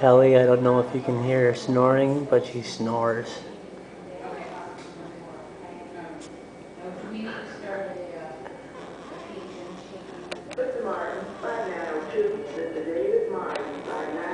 Kelly. I don't know if you can hear her snoring, but she snores. Martin, 5902, Mr. David Martin, 5902.